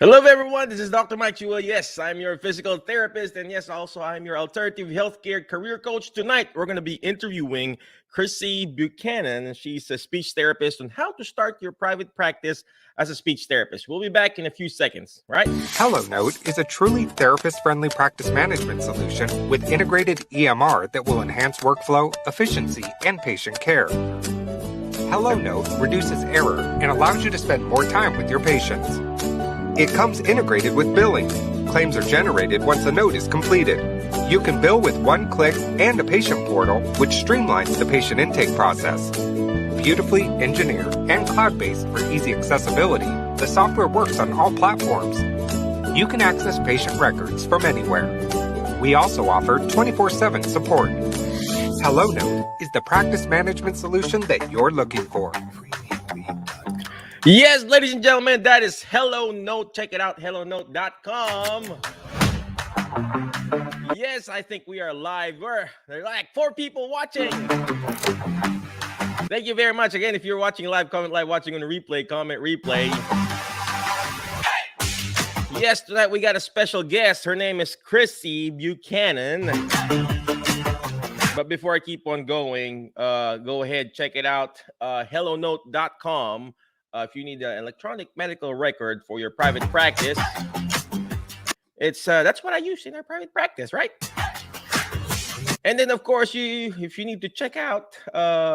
Hello, everyone. This is Dr. Mike Chua. Yes, I'm your physical therapist. And yes, also, I'm your alternative healthcare career coach. Tonight, we're going to be interviewing Chrissy Buchanan. She's a speech therapist on how to start your private practice as a speech therapist. We'll be back in a few seconds, right? HelloNote is a truly therapist-friendly practice management solution with integrated EMR that will enhance workflow, efficiency, and patient care. HelloNote reduces error and allows you to spend more time with your patients. It comes integrated with billing. Claims are generated once a note is completed. You can bill with one click and a patient portal, which streamlines the patient intake process. Beautifully engineered and cloud-based for easy accessibility, the software works on all platforms. You can access patient records from anywhere. We also offer 24/7 support. HelloNote is the practice management solution that you're looking for. Yes, ladies and gentlemen, that is Hello Note. Check it out, hellonote.com. Yes, I think we are live. There are like 4 people watching. Thank you very much. Again, if you're watching live, comment live, watching on the replay, comment replay. Yes, tonight we got a special guest. Her name is Chrissy Buchanan. But before I keep on going, go ahead, check it out, hellonote.com. If you need an electronic medical record for your private practice, it's that's what I use in our private practice, right? And then, of course, if you need to check out,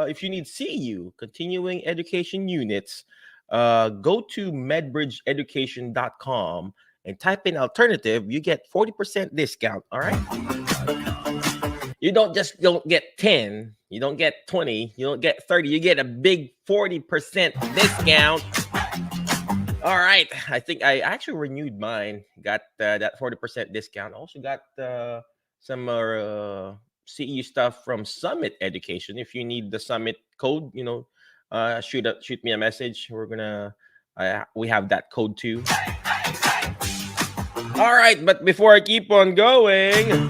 if you need CU, continuing education units, go to medbridgeeducation.com and type in alternative. You get 40% discount. All right. You don't get 10, you don't get 20, you don't get 30, you get a big 40% discount. All right, I think I actually renewed mine, got that 40% discount. Also got some CEU stuff from Summit Education. If you need the Summit code, shoot me a message. We have that code too. All right, but before I keep on going,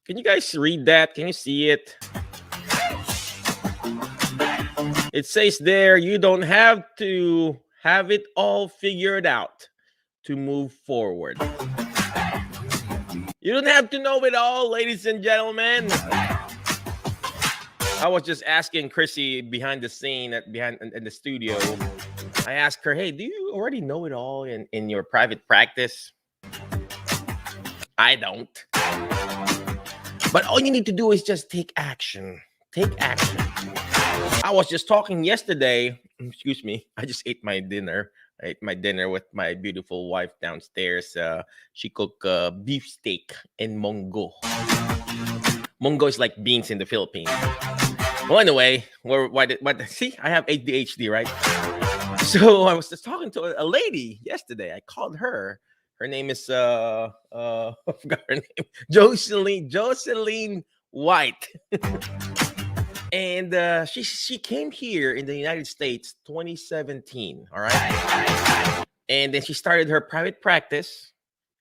can you guys read that? Can you see it? It says there, you don't have to have it all figured out to move forward. You don't have to know it all, ladies and gentlemen. I was just asking Chrissy behind the scene in the studio. I asked her, hey, do you already know it all in your private practice? I don't. But all you need to do is just take action. Take action. I was just talking yesterday. Excuse me. I just ate my dinner. I ate my dinner with my beautiful wife downstairs. She cooked beef steak and mongo. Mongo is like beans in the Philippines. Well, anyway, see, I have ADHD, right? So I was just talking to a lady yesterday. I called her. Her name is I forgot her name. Jocelyn White. And she came here in the United States 2017. All right. And then she started her private practice.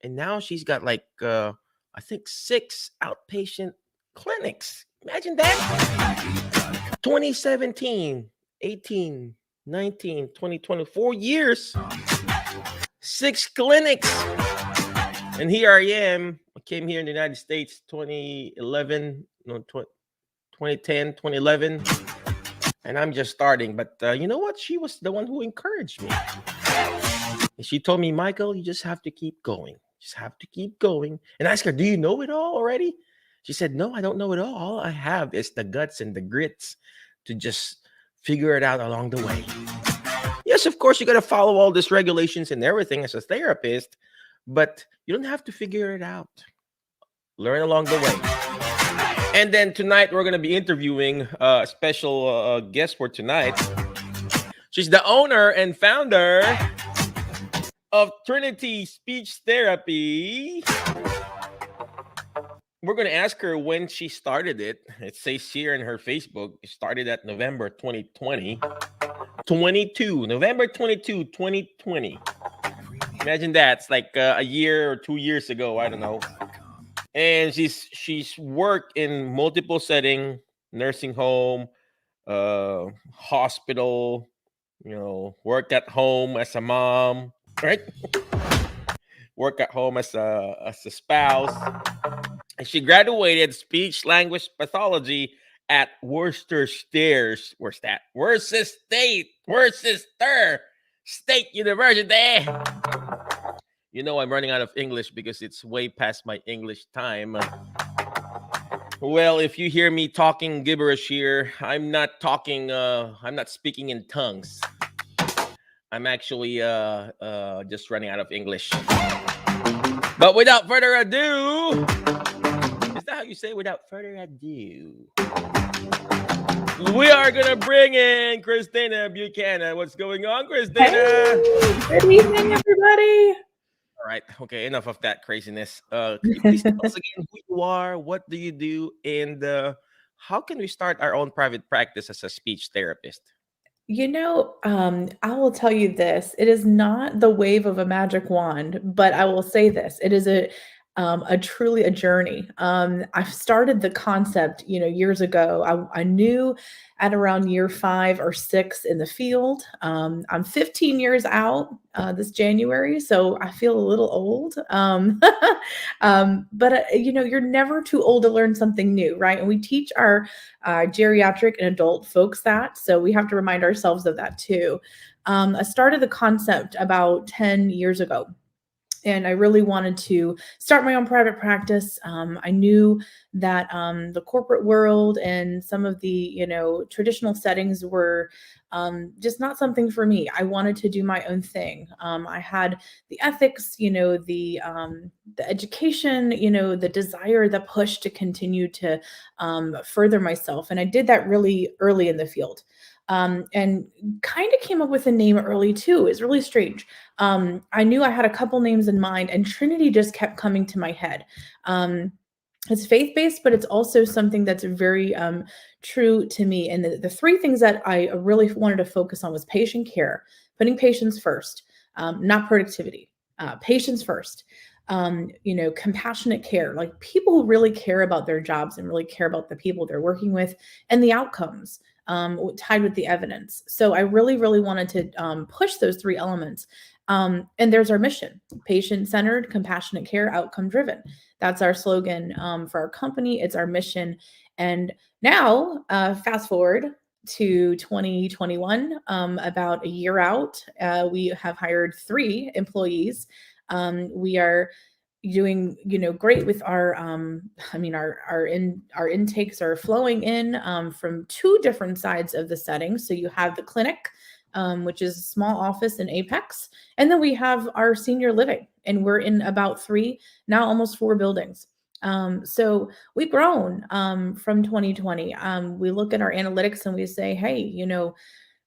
And now she's got like I think 6 outpatient clinics. Imagine that. 2017, 18, 19, 20, 24 years. 6 clinics. And here I am. I came here in the United States 2011, 2010, 2011. And I'm just starting. But you know what? She was the one who encouraged me. And she told me, Michael, you just have to keep going. Just have to keep going. And I asked her, do you know it all already? She said, no, I don't know it all. All I have is the guts and the grits to just figure it out along the way. Yes, of course, you got to follow all these regulations and everything as a therapist, but you don't have to figure it out. Learn along the way. And then tonight, we're going to be interviewing a special guest for tonight. She's the owner and founder of Trinity Speech Therapy. We're going to ask her when she started it. It says here in her Facebook, it started at November 2020. November 22, 2020. Imagine that. It's like a year or 2 years ago. I don't know. And she's worked in multiple settings, nursing home, hospital, work at home as a mom, right? Work at home as a spouse. And she graduated speech language pathology at Worcester Stairs. Where's that? Worcester State University. I'm running out of English because it's way past my English time. Well, if you hear me talking gibberish here, I'm not speaking in tongues. I'm actually just running out of English. But without further ado, is that how you say without further ado? We are going to bring in Christina Buchanan. What's going on, Christina? Hey, good evening, everybody. All right. Okay. Enough of that craziness. Can you please tell us again who you are? What do you do? And how can we start our own private practice as a speech therapist? I will tell you this. It is not the wave of a magic wand, but I will say this. It is a truly a journey. I started the concept, years ago. I knew at around year 5 or 6 in the field. I'm 15 years out this January, so I feel a little old. But you're never too old to learn something new, right? And we teach our geriatric and adult folks that, so we have to remind ourselves of that too. I started the concept about 10 years ago. And I really wanted to start my own private practice. I knew that the corporate world and some of the, traditional settings were just not something for me. I wanted to do my own thing. I had the ethics, the education, the desire, the push to continue to further myself. And I did that really early in the field. And kind of came up with a name early too. It's really strange. I knew I had a couple names in mind, and Trinity just kept coming to my head. It's faith-based, but it's also something that's very true to me. And the 3 things that I really wanted to focus on was patient care, putting patients first, not productivity, patients first. Compassionate care, like people who really care about their jobs and really care about the people they're working with and the outcomes tied with the evidence. So I really, really wanted to push those 3 elements. And there's our mission: patient-centered, compassionate care, outcome-driven. That's our slogan for our company. It's our mission. And now, fast forward to 2021, about a year out, we have hired 3 employees. We are doing great with our our intakes are flowing in from 2 different sides of the setting. So you have the clinic, which is a small office in Apex, and then we have our senior living, and we're in about 3, now almost 4 buildings. So we've grown from 2020. We look at our analytics and we say, hey,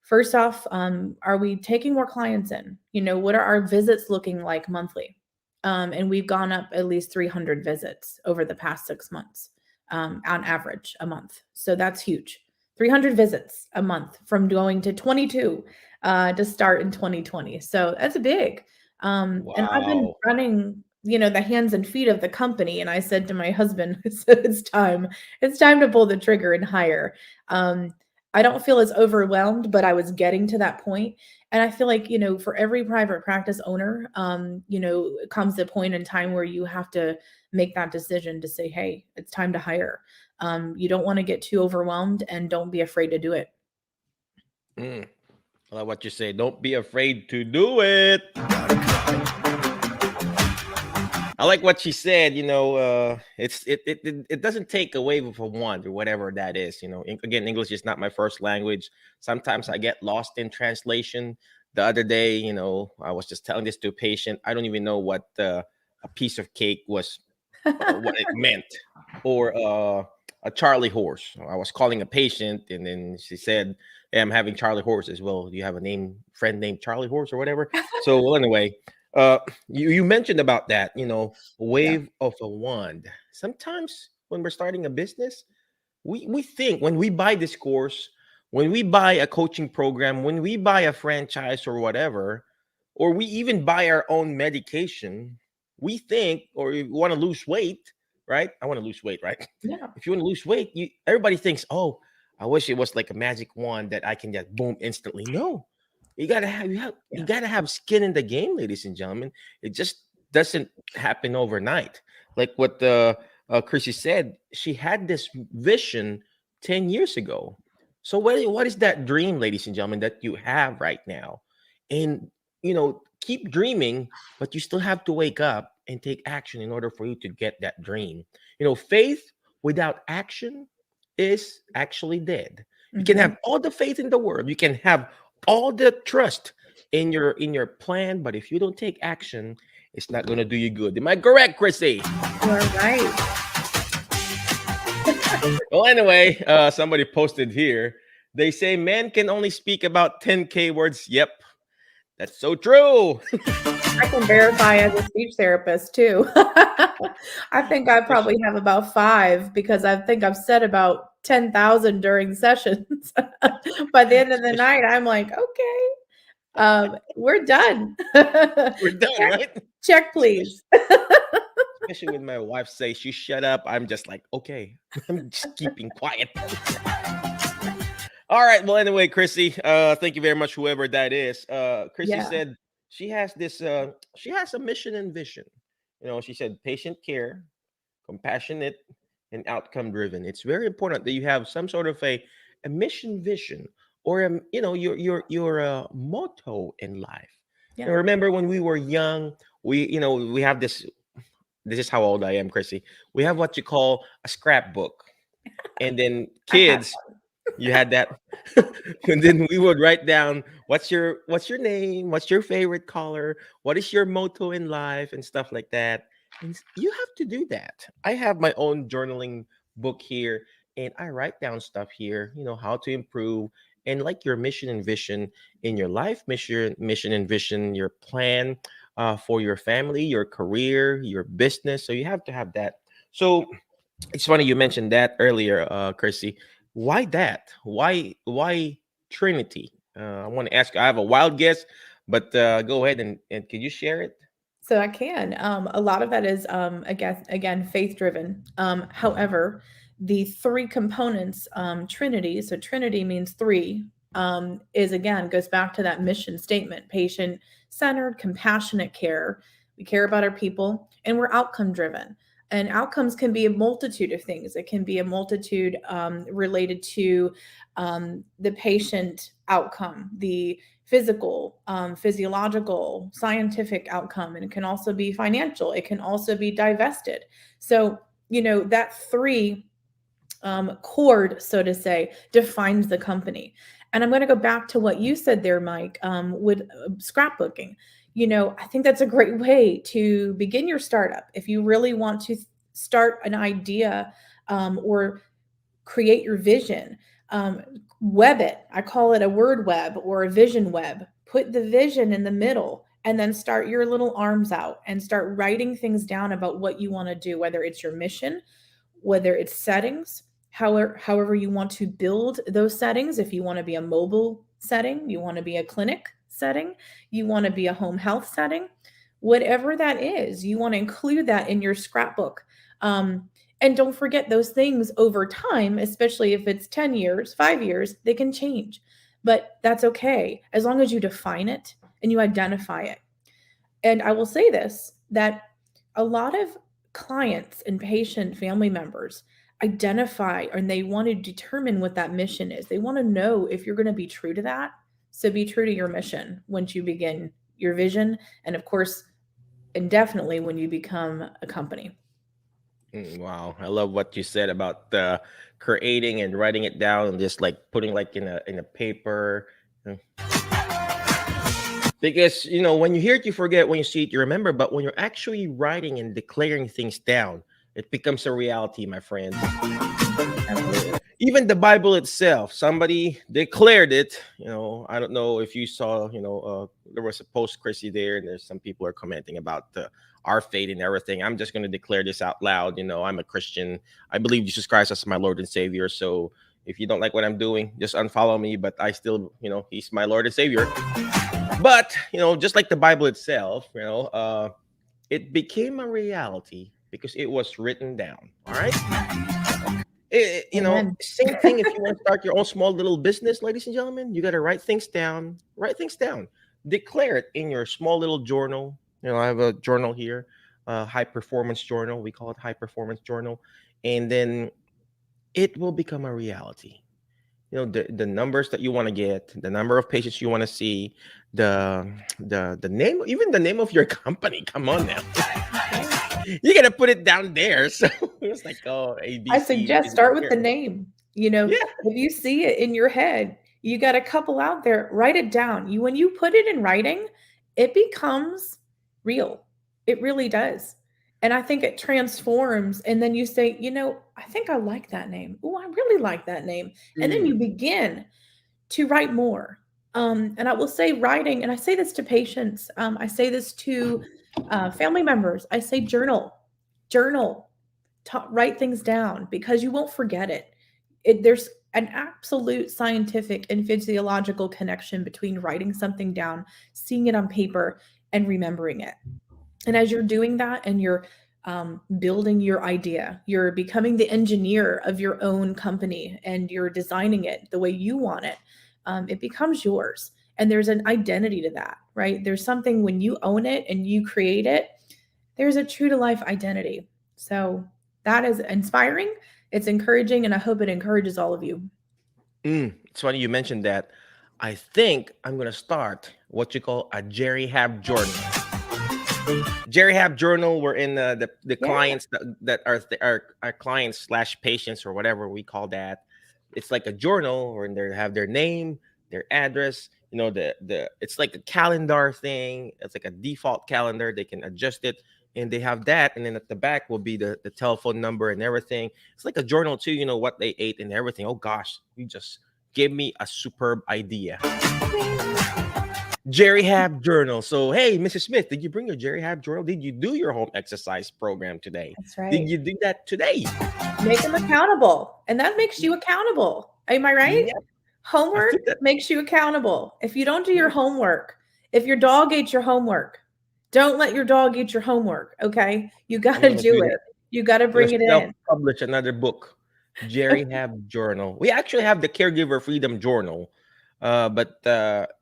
first off, are we taking more clients in? What are our visits looking like monthly? And we've gone up at least 300 visits over the past 6 months, on average a month. So that's huge. 300 visits a month from going to 22 to start in 2020. So that's big. Wow. And I've been running, the hands and feet of the company. And I said to my husband, it's time to pull the trigger and hire. I don't feel as overwhelmed, but I was getting to that point. And I feel like, for every private practice owner, it comes a point in time where you have to make that decision to say, hey, it's time to hire. You don't want to get too overwhelmed, and don't be afraid to do it. I like what you say. Don't be afraid to do it. I like what she said. It doesn't take a wave of a wand or whatever that is. Again, English is not my first language. Sometimes I get lost in translation. The other day, I was just telling this to a patient. I don't even know what a piece of cake was, what it meant, or a Charlie horse. I was calling a patient, and then she said, hey, I'm having Charlie horse as well. Do you have a friend named Charlie horse or whatever? So, well, anyway, you mentioned about that, wave of a wand. Sometimes when we're starting a business, we think when we buy this course, when we buy a coaching program, when we buy a franchise or whatever, or we even buy our own medication, we think, or you want to lose weight, right? I want to lose weight, right? Yeah. If you want to lose weight, everybody thinks, oh, I wish it was like a magic wand that I can just boom instantly. No, You gotta have skin in the game, ladies and gentlemen. It just doesn't happen overnight. Like what Chrissy said, she had this vision 10 years ago. So what is that dream, ladies and gentlemen, that you have right now? And keep dreaming, but you still have to wake up and take action in order for you to get that dream. Faith without action is actually dead. You can have all the faith in the world. You can have all the trust in your plan, but if you don't take action, it's not going to do you good. Am I correct, Chrissy? You're right. Well, anyway, somebody posted here. They say men can only speak about 10K words. Yep, that's so true. I can verify as a speech therapist too. I think I probably have about 5 because I think I've said about 10,000 during sessions. By the end of the night, I'm like, okay, we're done. We're done, right? Check, please. Especially when my wife says she shut up, I'm just like, okay, I'm just keeping quiet. All right. Well, anyway, Chrissy, thank you very much, whoever that is. Chrissy said she has a mission and vision. She said patient care, compassionate, and outcome driven. It's very important that you have some sort of a mission vision or your motto in life. Yeah. Remember when we were young, we have this. This is how old I am, Chrissy. We have what you call a scrapbook, and then kids. You had that. And then we would write down what's your name, what's your favorite color, what is your motto in life, and stuff like that. And you have to do that. I have my own journaling book here, and I write down stuff here, how to improve and like your mission and vision in your life, mission and vision, your plan for your family, your career, your business. So you have to have that. So it's funny you mentioned that earlier, Chrissy. Why that? Why Trinity? I want to ask you. I have a wild guess, but go ahead and can you share it? So I can. A lot of that is, again, faith driven. However, the 3 components, Trinity. So Trinity means 3. Goes back to that mission statement: patient centered, compassionate care. We care about our people, and we're outcome driven. And outcomes can be a multitude of things. It can be a multitude related to the patient outcome, the physical, physiological, scientific outcome, and it can also be financial. It can also be divested. So, that 3 chord, so to say, defines the company. And I'm going to go back to what you said there, Mike, with scrapbooking. I think that's a great way to begin your startup. If you really want to start an idea or create your vision, web it. I call it a word web or a vision web. Put the vision in the middle and then start your little arms out and start writing things down about what you want to do, whether it's your mission, whether it's settings, however you want to build those settings. If you want to be a mobile setting, you want to be a clinic setting, you want to be a home health setting, whatever that is, you want to include that in your scrapbook. And don't forget those things over time, especially if it's 10 years, 5 years, they can change. But that's okay, as long as you define it and you identify it. And I will say this, that a lot of clients and patient family members identify and they want to determine what that mission is. They want to know if you're going to be true to that. So be true to your mission once you begin your vision. And of course, indefinitely when you become a company. Wow, I love what you said about creating and writing it down and just like putting like in a paper. Because when you hear it, you forget. When you see it, you remember. But when you're actually writing and declaring things down, it becomes a reality, my friend. Absolutely. Even the Bible itself, somebody declared it. I don't know if you saw. There was a post, Chrissy, there, and there's some people are commenting about our faith and everything. I'm just going to declare this out loud. I'm a Christian. I believe Jesus Christ as my Lord and Savior. So if you don't like what I'm doing, just unfollow me. But I still, He's my Lord and Savior. But just like the Bible itself, it became a reality because it was written down. All right. Amen. Same thing if you want to start your own small little business, ladies and gentlemen, you got to write things down. Write things down. Declare it in your small little journal. I have a journal here, high performance journal. We call it high performance journal. And then it will become a reality. The numbers that you want to get, the number of patients you want to see, the name, even the name of your company. Come on now. You gotta put it down there. So it's like, oh, I ABC suggest is start with here. the name. Yeah. If you see it in your head, you got a couple out there, write it down. When you put it in writing, it becomes real. It really does. And I think it transforms. And then you say, I think I like that name. Oh, I really like that name. And then you begin to write more. And I will say writing, and I say this to patients, I say this to family members. I say journal, write things down because you won't forget it. There's an absolute scientific and physiological connection between writing something down, seeing it on paper, and remembering it. And as you're doing that and you're building your idea, you're becoming the engineer of your own company and you're designing it the way you want it, it becomes yours. And there's an identity to that, right? There's something when you own it and you create it, there's a true to life identity. So that is inspiring. It's encouraging. And I hope it encourages all of you. It's funny you mentioned that. I think I'm going to start what you call a Jerry Hab journal. Jerry Hab journal, we're in the Yeah. clients that are our clients / patients or whatever we call that. It's like a journal where they have their name, their address, it's like a calendar thing. It's like a default calendar. They can adjust it and they have that. And then at the back will be the telephone number and everything. It's like a journal too, what they ate and everything. Oh gosh, you just gave me a superb idea. Jerry Hab journal. So, hey, Mrs. Smith, did you bring your Jerry Hab journal? Did you do your home exercise program today? That's right. Did you do that today? Make them accountable. And that makes you accountable. Am I right? Yeah. Homework makes you accountable. If you don't do your homework, if your dog ate your homework, don't let your dog eat your homework. Okay. You got to do it. You got to bring it in. Publish another book, Jerry Hab journal. We actually have the Caregiver Freedom Journal, but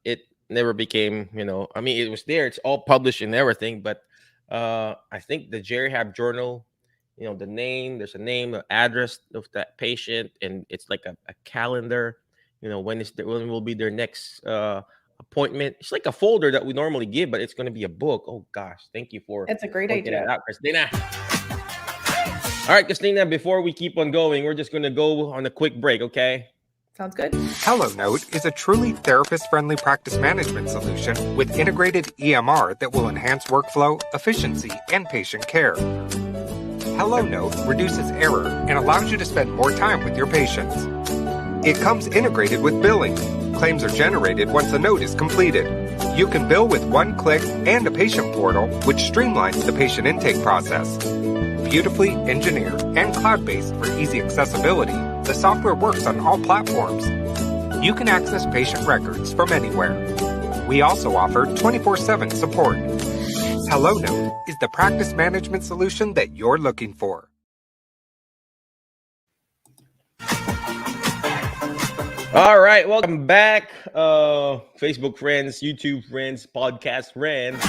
it never became, it was there. It's all published and everything. But I think the Jerry Hab journal, the name, there's a name, the address of that patient, and it's like a calendar, when will be their next appointment. It's like a folder that we normally give, but it's going to be a book. Oh gosh, thank you for That's a great idea. Out, Christina. All right, Christina, before we keep on going, we're just going to go on a quick break, okay? Sounds good. HelloNote is a truly therapist-friendly practice management solution with integrated EMR that will enhance workflow, efficiency, and patient care. HelloNote reduces error and allows you to spend more time with your patients. It comes integrated with billing. Claims are generated once a note is completed. You can bill with one click and a patient portal, which streamlines the patient intake process. Beautifully engineered and cloud-based for easy accessibility, the software works on all platforms. You can access patient records from anywhere. We also offer 24/7 support. HelloNote is the practice management solution that you're looking for. All right, welcome back, Facebook friends, YouTube friends, podcast friends.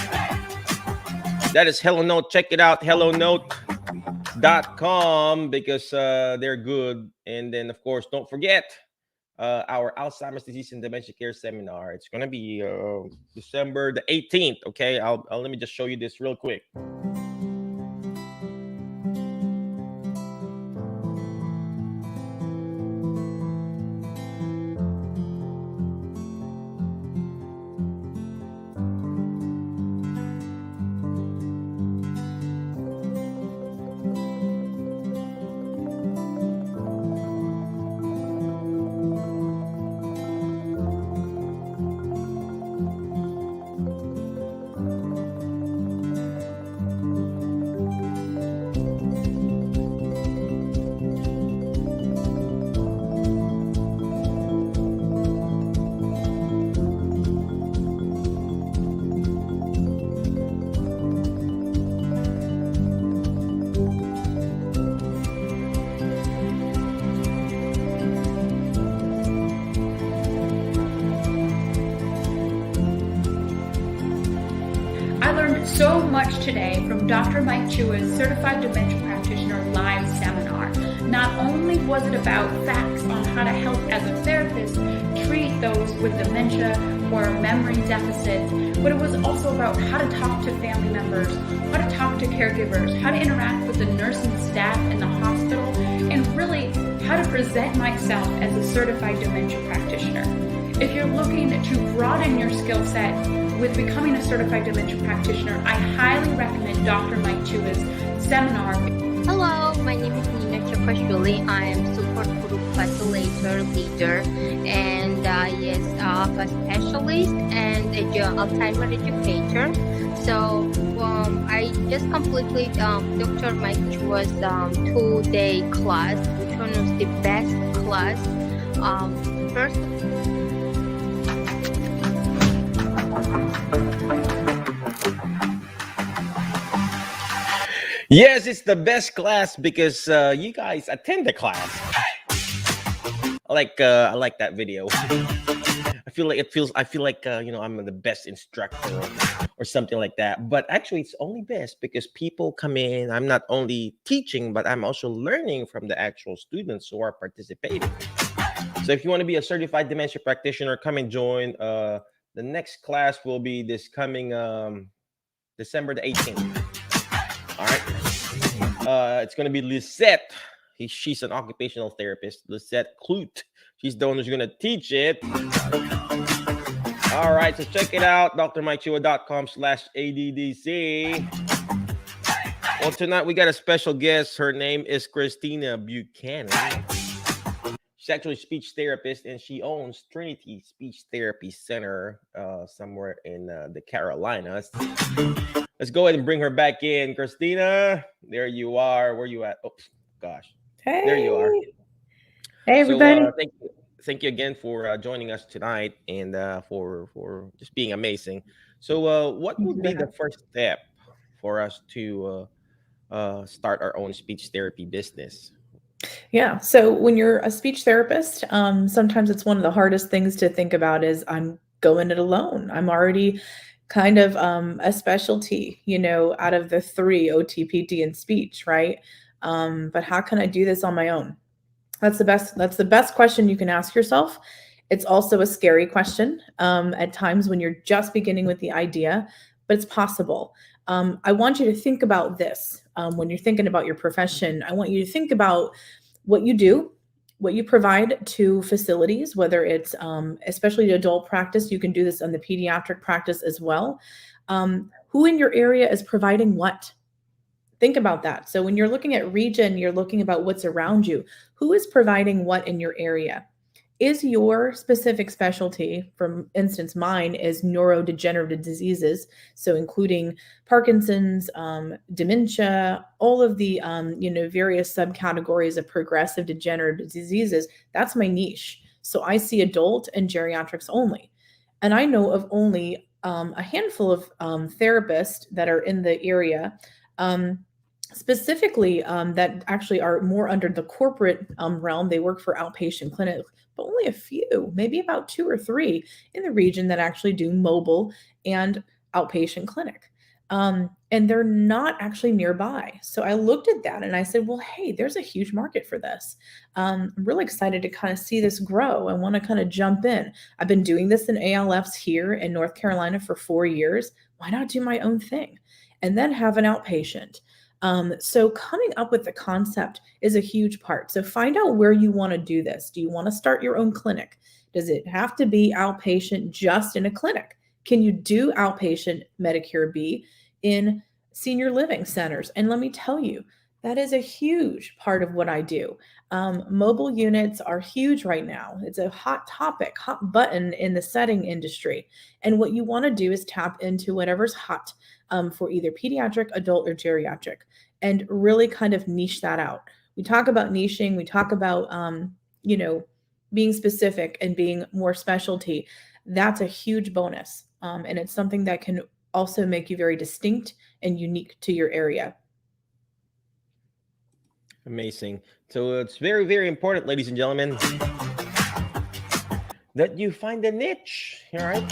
That is HelloNote. Check it out, HelloNote.com, because they're good. And then, of course, don't forget our Alzheimer's disease and dementia care seminar. It's going to be December the 18th. Okay, I'll let me just show you this real quick. much today from Dr. Mike Chua's Certified Dementia Practitioner live seminar. Not only was it about facts on how to help as a therapist treat those with dementia or memory deficits, but it was also about how to talk to family members, how to talk to caregivers, how to interact with the nursing staff in the hospital, and really how to present myself as a certified dementia practitioner. If you're looking to broaden your skill set with becoming a certified dementia practitioner, I highly recommend Dr. Mike Chua's seminar. Hello, my name is Nina Chokashvili. I am support group facilitator leader and yes, a specialist and a Alzheimer educator. So I just completed Dr. Mike Chua's 2-day class, which one was the best class. First. Yes, it's the best class because you guys attend the class. I like that video. I feel like I'm the best instructor or something like that. But actually, it's only best because people come in. I'm not only teaching, but I'm also learning from the actual students who are participating. So if you want to be a certified dementia practitioner, come and join. The next class will be this coming December the 18th. All right. It's going to be Lisette. She's an occupational therapist. Lisette Kloot. She's the one who's going to teach it. All right. So check it out. drmikechua.com/ADDC. Well, tonight we got a special guest. Her name is Chrissy Buchanan. She's actually a speech therapist, and she owns Trinity Speech Therapy Center somewhere in the Carolinas. Let's go ahead and bring her back in. Christina, there you are. Where you at? Oh, gosh. Hey. There you are. Hey, everybody. So, thank you again for joining us tonight and for just being amazing. So what would be the first step for us to start our own speech therapy business? Yeah. So when you're a speech therapist, sometimes it's one of the hardest things to think about is I'm going it alone. I'm already kind of a specialty, out of the 3, OT, PT, and speech, right? But how can I do this on my own? That's the best question you can ask yourself. It's also a scary question at times when you're just beginning with the idea, but it's possible. I want you to think about this when you're thinking about your profession. I want you to think about what you do, what you provide to facilities, whether it's especially to adult practice. You can do this on the pediatric practice as well. Who in your area is providing what? Think about that. So when you're looking at region, you're looking about what's around you. Who is providing what in your area? Is your specific specialty, for instance, mine is neurodegenerative diseases, so including Parkinson's, dementia, all of the various subcategories of progressive degenerative diseases. That's my niche. So I see adult and geriatrics only, and I know of only a handful of therapists that are in the area. Specifically, that actually are more under the corporate realm. They work for outpatient clinics, but only a few, maybe about 2 or 3 in the region that actually do mobile and outpatient clinic. And they're not actually nearby. So I looked at that and I said, well, hey, there's a huge market for this. I'm really excited to kind of see this grow. I want to kind of jump in. I've been doing this in ALFs here in North Carolina for 4 years. Why not do my own thing and then have an outpatient? So coming up with the concept is a huge part. So find out where you want to do this. Do you want to start your own clinic? Does it have to be outpatient just in a clinic? Can you do outpatient Medicare B in senior living centers? And let me tell you, that is a huge part of what I do. Mobile units are huge right now. It's a hot topic, hot button in the setting industry. And what you want to do is tap into whatever's hot for either pediatric, adult, or geriatric, and really kind of niche that out. We talk about niching. We talk about, being specific and being more specialty. That's a huge bonus. And it's something that can also make you very distinct and unique to your area. Amazing. So it's very, very important, ladies and gentlemen, that you find a niche, all right?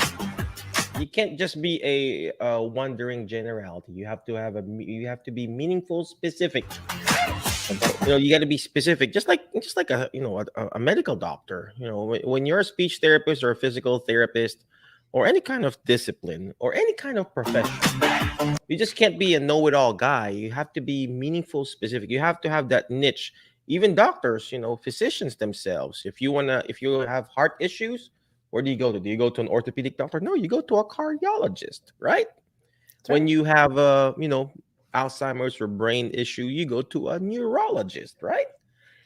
You can't just be a wandering generality. You have to be meaningful, specific. You got to be specific, just like a medical doctor. When you're a speech therapist or a physical therapist or any kind of discipline or any kind of profession, you just can't be a know-it-all guy. You have to be meaningful, specific. You have to have that niche. Even doctors, physicians themselves, if you have heart issues, where do you go to? Do you go to an orthopedic doctor? No, you go to a cardiologist, right? When you have Alzheimer's or brain issue, you go to a neurologist, right?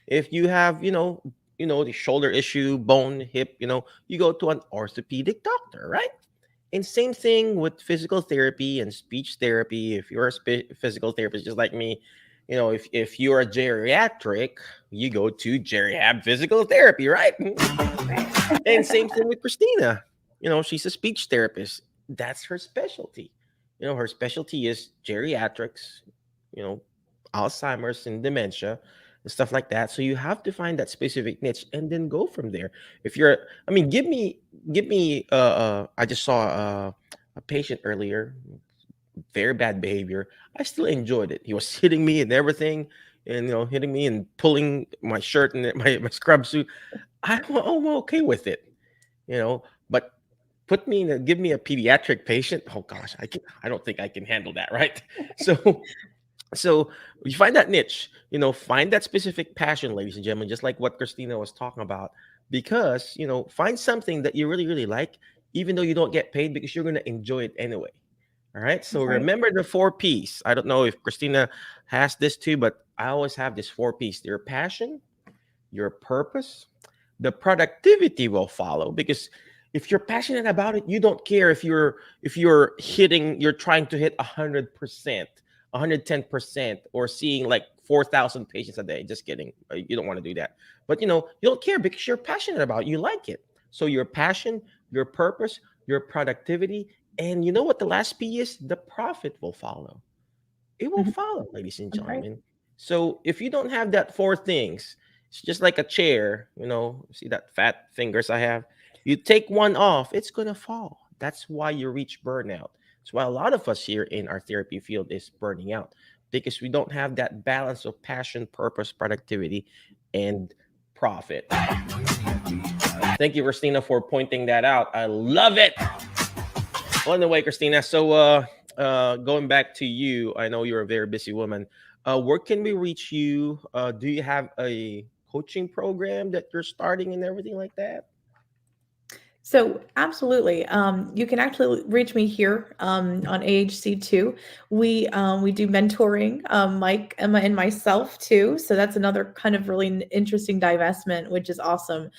If you have, the shoulder issue, bone, hip, you go to an orthopedic doctor, right? And same thing with physical therapy and speech therapy. If you're a physical therapist, just like me, if you're a geriatric, you go to Geriab Physical Therapy, right? And same thing with Christina. She's a speech therapist. That's her specialty. Her specialty is geriatrics, Alzheimer's and dementia and stuff like that. So you have to find that specific niche and then go from there. Give me. I just saw a patient earlier, very bad behavior. I still enjoyed it. He was hitting me and everything, and hitting me and pulling my shirt and my scrub suit. I'm okay with it, but give me a pediatric patient. Oh gosh, I don't think I can handle that, right? So you find that niche, find that specific passion, ladies and gentlemen, just like what Christina was talking about, because, find something that you really, really like, even though you don't get paid, because you're going to enjoy it anyway. All right. So remember the 4 P's. I don't know if Christina has this too, but I always have this 4 P's. Your passion, your purpose, the productivity will follow, because if you're passionate about it, you don't care if you're trying to hit 100%, 110%, or seeing like 4,000 patients a day. Just kidding. You don't want to do that. But you don't care because you're passionate about it. You like it. So your passion, your purpose, your productivity, and you know what the last P is? The profit will follow. It will follow, ladies and gentlemen. Right. So if you don't have that 4 things, it's just like a chair, see that fat fingers I have? You take one off, it's going to fall. That's why you reach burnout. That's why a lot of us here in our therapy field is burning out, because we don't have that balance of passion, purpose, productivity, and profit. Thank you, Christina, for pointing that out. I love it. On the way, Christina. So going back to you, I know you're a very busy woman. Where can we reach you? Do you have a coaching program that you're starting and everything like that? So absolutely. You can actually reach me here on AHC2. We do mentoring, Mike, Emma, and myself too. So that's another kind of really interesting divestment, which is awesome.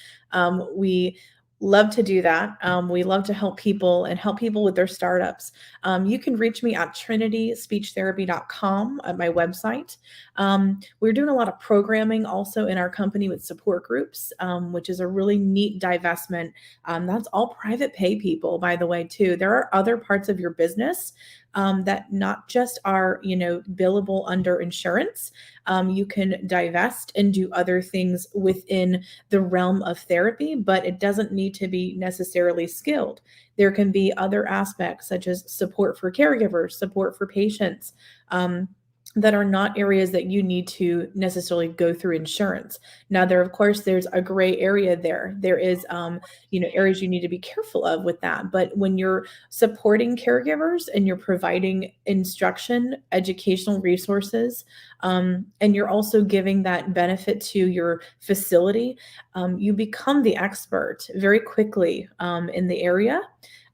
We love to do that. We love to help people with their startups. You can reach me at trinityspeechtherapy.com at my website. We're doing a lot of programming also in our company with support groups, which is a really neat divestment. That's all private pay people, by the way, too. There are other parts of your business that not just are, billable under insurance. You can divest and do other things within the realm of therapy, but it doesn't need to be necessarily skilled. There can be other aspects such as support for caregivers, support for patients, that are not areas that you need to necessarily go through insurance. Now, there's a gray area there. There is, areas you need to be careful of with that. But when you're supporting caregivers and you're providing instruction, educational resources, and you're also giving that benefit to your facility, you become the expert very quickly in the area.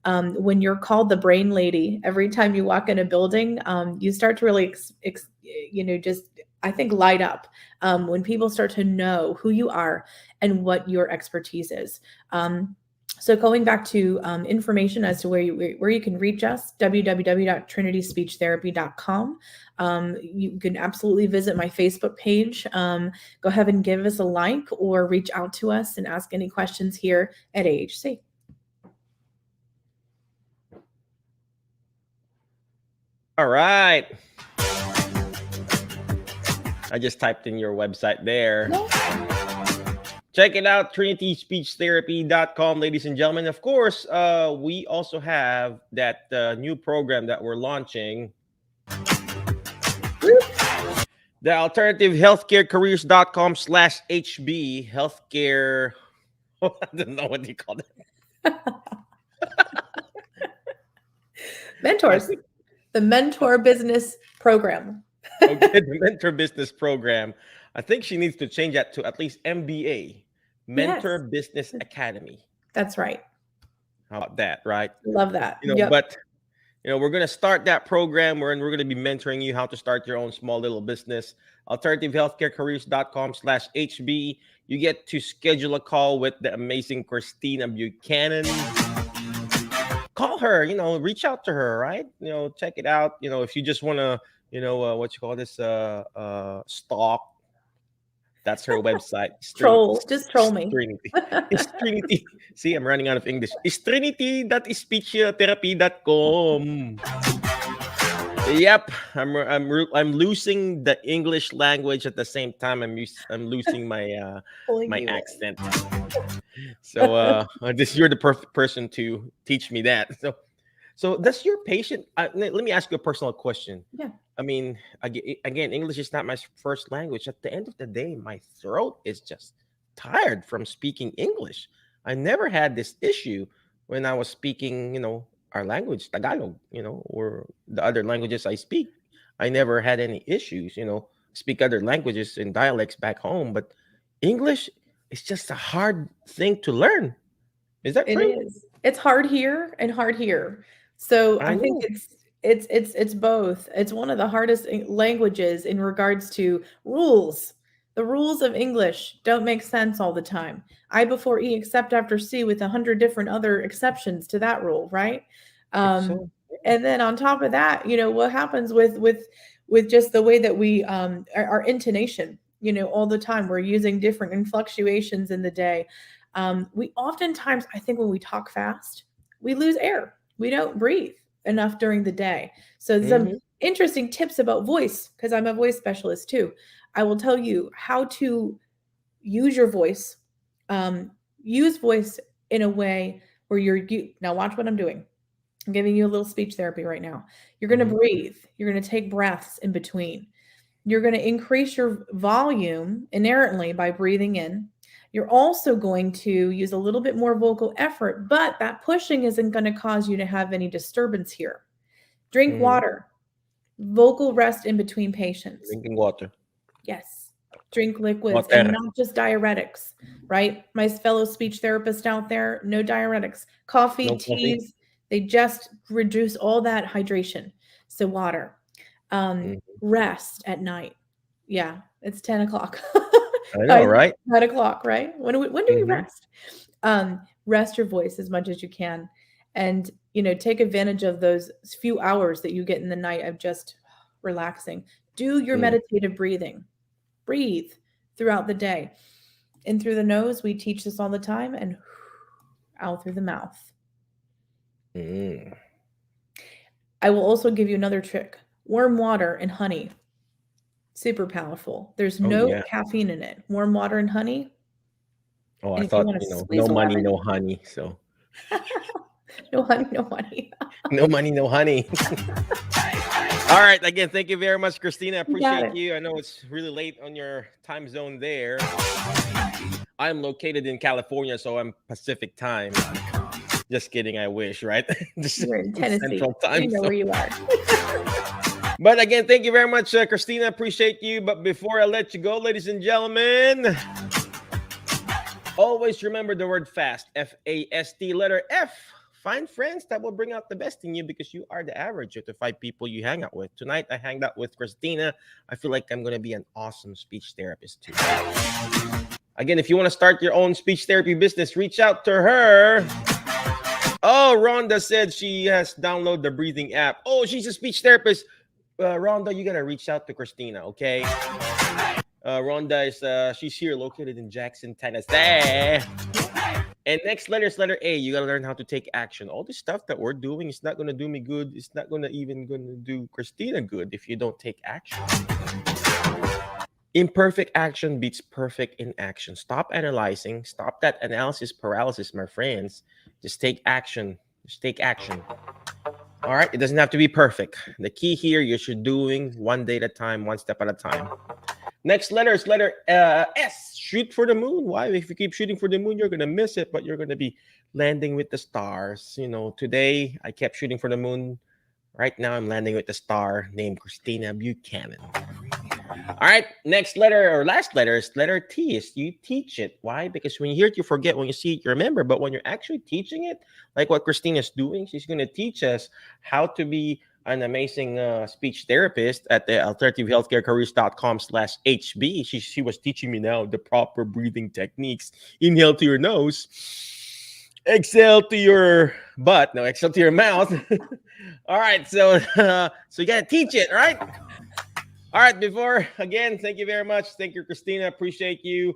When you're called the brain lady, every time you walk in a building, you start to really, I think, light up when people start to know who you are and what your expertise is. So going back to information as to where you can reach us, www.trinityspeechtherapy.com. You can absolutely visit my Facebook page. Go ahead and give us a like or reach out to us and ask any questions here at AHC. All right. I just typed in your website there. Check it out, trinityspeechtherapy.com, ladies and gentlemen. Of course, we also have that new program that we're launching. The alternativehealthcarecareers.com/HB healthcare. I don't know what they call it. Mentors, the Mentor Business Program. Okay, the Mentor Business Program. I think she needs to change that to at least MBA, Mentor Business Academy. That's right. How about that, right? Love that. But we're going to start that program where we're going to be mentoring you how to start your own small little business. Alternativehealthcarecareers.com/HB. You get to schedule a call with the amazing Christina Buchanan. Call her, reach out to her, right? Check it out. If you just want to, what you call this, stalk. That's her website. Just troll me. Trinity. It's Trinity. See, I'm running out of English. It's trinity.speechtherapy.com. Yep, I'm losing the English language at the same time. I'm losing my my accent. So you're the perfect person to teach me that. So does your patient? Let me ask you a personal question. Yeah. I mean, again, English is not my first language. At the end of the day, my throat is just tired from speaking English. I never had this issue when I was speaking, our language, Tagalog, or the other languages I speak. I never had any issues, speak other languages and dialects back home. But English is just a hard thing to learn. Is that true? It is. It's hard here and hard here. So I think it's both. It's one of the hardest languages in regards to rules. The rules of English don't make sense all the time. I before E except after C with 100 different other exceptions to that rule, right? And then on top of that, what happens with just the way that we our intonation, all the time we're using different influctuations in the day. We oftentimes, I think when we talk fast, we lose air. We don't breathe enough during the day. So some interesting tips about voice, because I'm a voice specialist too. I will tell you how to use your voice. Use voice in a way where now watch what I'm doing. I'm giving you a little speech therapy right now. You're going to breathe. You're going to take breaths in between. You're going to increase your volume inherently by breathing in. You're also going to use a little bit more vocal effort, but that pushing isn't going to cause you to have any disturbance here. Drink water. Vocal rest in between patients. Drinking water. Yes. Drink liquids and not just diuretics, right? My fellow speech therapists out there, no diuretics. Coffee, teas, they just reduce all that hydration. So water. Rest at night. Yeah, it's 10 o'clock. I know, right? 9 o'clock, right? When do we rest? Rest your voice as much as you can. And, take advantage of those few hours that you get in the night of just relaxing. Do your meditative breathing. Breathe throughout the day. In through the nose, we teach this all the time, and out through the mouth. I will also give you another trick. Warm water and honey. Super powerful. There's no caffeine in it. Warm water and honey. Oh, I thought, no money, no honey. So no honey, no honey. No money, no honey. All right. Again, thank you very much, Christina. I appreciate you. I know it's really late on your time zone there. I'm located in California, so I'm Pacific time. Just kidding. I wish, right? You're in Tennessee. Central time, you know where you are. But again, thank you very much, Christina. Appreciate you. But before I let you go, ladies and gentlemen, always remember the word FAST. F-A-S-T, letter F. Find friends that will bring out the best in you because you are the average of the 5 people you hang out with. Tonight, I hanged out with Christina. I feel like I'm going to be an awesome speech therapist too. Again, if you want to start your own speech therapy business, reach out to her. Oh, Rhonda said she has downloaded the breathing app. Oh, she's a speech therapist. Rhonda, you got to reach out to Christina, okay? Rhonda is she's here located in Jackson, Tennessee. And next letter is letter A. You got to learn how to take action. All this stuff that we're doing is not going to do me good. It's not going to do Christina good if you don't take action. Imperfect action beats perfect inaction. Stop analyzing. Stop that analysis paralysis, my friends. Just take action. Just take action. All right. It doesn't have to be perfect. The key here, you're doing one day at a time, one step at a time. Next letter is letter S. Shoot for the moon. Why? If you keep shooting for the moon, you're going to miss it, but you're going to be landing with the stars. You know, today I kept shooting for the moon. Right now I'm landing with the star named Chrissy Buchanan. All right, next letter or last letter is letter T. Is you teach it. Why? Because when you hear it, you forget. When you see it, you remember. But when you're actually teaching it, like what Christina's doing, she's going to teach us how to be an amazing speech therapist at the alternativehealthcarecareers.com/HB. She was teaching me now the proper breathing techniques. Inhale to your nose. Exhale to your butt. No, exhale to your mouth. All right, so you got to teach it, right? All right, before, again, thank you very much. Thank you, Christina. Appreciate you.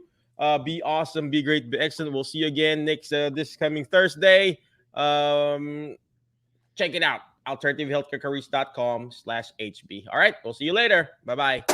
Be awesome, be great, be excellent. We'll see you again this coming Thursday. Check it out, alternativehealthcarecareers.com/HB. All right, we'll see you later. Bye-bye.